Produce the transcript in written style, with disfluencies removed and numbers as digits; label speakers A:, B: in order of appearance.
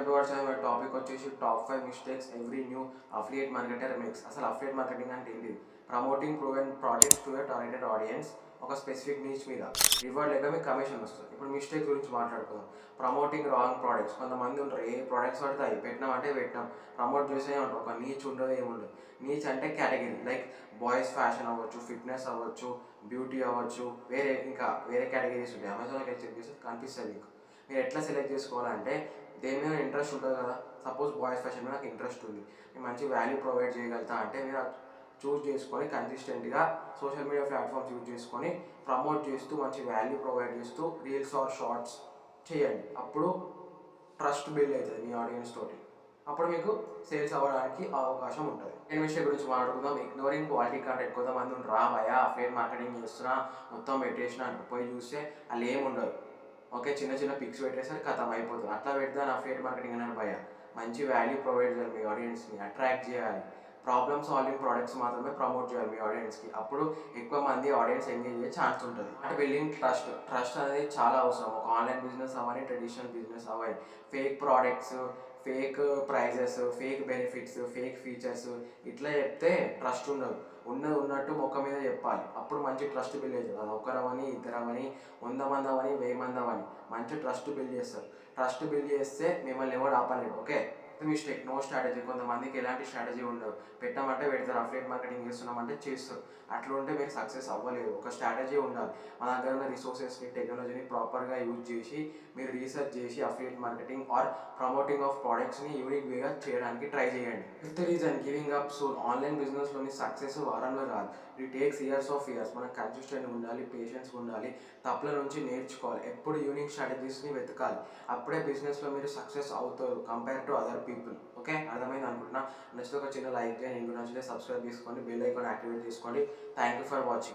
A: Welcome to our channel. Topic వచ్చేసి top 5 mistakes every new affiliate marketer makes. అసలు affiliate marketing అంటే ఏంటి? Promoting proven products to a targeted audience ఒక specific niche మీద reward లేక మీకు కమిషన్ వస్తుంది. ఇప్పుడు మిస్టేక్స్ గురించి మాట్లాడుకుందాం. Promoting wrong products. కొంతమంది ఉంటారు, ఏ ప్రోడక్ట్స్ పడతాయి పెట్టినామంటే పెట్టినాం, ప్రమోట్ చేసే ఉంటారు. ఒక నీచ్ ఉండదు, ఏముండదు. నీచ్ అంటే కేటగిరీ, లైక్ బాయ్స్ ఫ్యాషన్ అవ్వచ్చు, ఫిట్నెస్ అవ్వచ్చు, బ్యూటీ అవ్వచ్చు, వేరే కేటగిరీస్ ఉంటాయి. అమెజాన్లో చెక్ చేస్తే కనిపిస్తుంది మీకు. మీరు ఎట్లా సెలెక్ట్ చేసుకోవాలంటే దేని మీద ఇంట్రెస్ట్ ఉంటుంది కదా. సపోజ్ బాయ్స్ ఫ్యాషన్ మీద నాకు ఇంట్రెస్ట్ ఉంది, నేను మంచి వాల్యూ ప్రొవైడ్ చేయగలుగుతా అంటే మీరు చూస్ చేసుకొని కన్సిస్టెంట్గా సోషల్ మీడియా ప్లాట్ఫామ్స్ యూజ్ చేసుకొని ప్రమోట్ చేస్తూ మంచి వాల్యూ ప్రొవైడ్ చేస్తూ రీల్స్ ఆర్ షార్ట్స్ చేయండి. అప్పుడు ట్రస్ట్ బిల్డ్ అవుతుంది మీ ఆడియన్స్ తోటి. అప్పుడు మీకు సేల్స్ అవ్వడానికి అవకాశం ఉంటుంది. నేను విషయం గురించి మాట్లాడుకుందాం. Ignoring quality content. కొంతమంది ఉంటారు, భయ అఫిలియేట్ మార్కెటింగ్ చేస్తున్నా మొత్తం పెట్టేసిన అంటే పోయి చూస్తే వాళ్ళు ఏముండదు. ఓకే, చిన్న చిన్న పిక్స్ పెట్టేసరి కథం అయిపోతుంది. అట్లా పెడితే అఫిలియేట్ మార్కెటింగ్ అనేది భయ. మంచి వాల్యూ ప్రొవైడ్ చేయాలి, మీ ఆడియన్స్ని అట్రాక్ట్ చేయాలి. ప్రాబ్లమ్ సాల్వింగ్ ప్రోడక్ట్స్ మాత్రమే ప్రమోట్ చేయాలి మీ ఆడియన్స్కి. అప్పుడు ఎక్కువ మంది ఆడియన్స్ ఎంగేజ్ అయ్యే ఛాన్స్ ఉంటుంది. అంటే బిల్డింగ్ ట్రస్ట్ అనేది చాలా అవసరం. ఒక ఆన్లైన్ బిజినెస్ అవ్వని, ట్రెడిషనల్ బిజినెస్ అవ్వని, fake products, fake prices, fake benefits, fake features ఇట్లా చెప్తే ట్రస్ట్ ఉండదు. ఉన్నట్టు మొక్క మీద చెప్పాలి. అప్పుడు మంచి ట్రస్ట్ బిల్డ్ అవుతుంది. అది ఒకరవని, ఇద్దరవని, 100 మంది అవని, 1000 మంది అవని మంచి ట్రస్ట్ బిల్డ్ చేస్తారు. ట్రస్ట్ బిల్డ్ చేస్తే మిమ్మల్ని ఎవరు ఆపలేడు. Okay, mistake no strategy. కొంతమందికి ఎలాంటి స్ట్రాటజీ ఉండదు, పెట్టామంటే పెడతారు, అఫిలియేట్ మార్కెటింగ్ చేస్తున్నామంటే చేస్తారు. అట్లా ఉంటే మీరు సక్సెస్ అవ్వలేదు. ఒక స్ట్రాటజీ ఉండాలి. మన దగ్గర ఉన్న రిసోర్సెస్ని, టెక్నాలజీని ప్రాపర్గా యూజ్ చేసి మీరు రీసెర్చ్ చేసి affiliate marketing or promoting of ప్రోడక్ట్స్ని యూనిక్ వేగా చేయడానికి ట్రై చేయండి. Fifth reason, giving up soon. Online బిజినెస్లోని సక్సెస్ వారంలో రాదు, it takes years of years. మనం కన్సిస్టెంట్ ఉండాలి, పేషెన్స్ ఉండాలి, తప్పుల నుంచి నేర్చుకోవాలి, ఎప్పుడు యూనిక్ స్ట్రాటజీస్ని వెతకాలి. అప్పుడే బిజినెస్లో మీరు సక్సెస్ అవుతారు compare to other people. Okay, అర్థమైంది అనుకుంటున్నా. నచ్చితే ఒక చిన్న లైక్ చేయండి, ఇంకో నచ్చితే సబ్స్క్రైబ్ చేసుకోండి, బెల్ ఐకాన్ యాక్టివేట్ చేసుకోండి. Thank you for watching.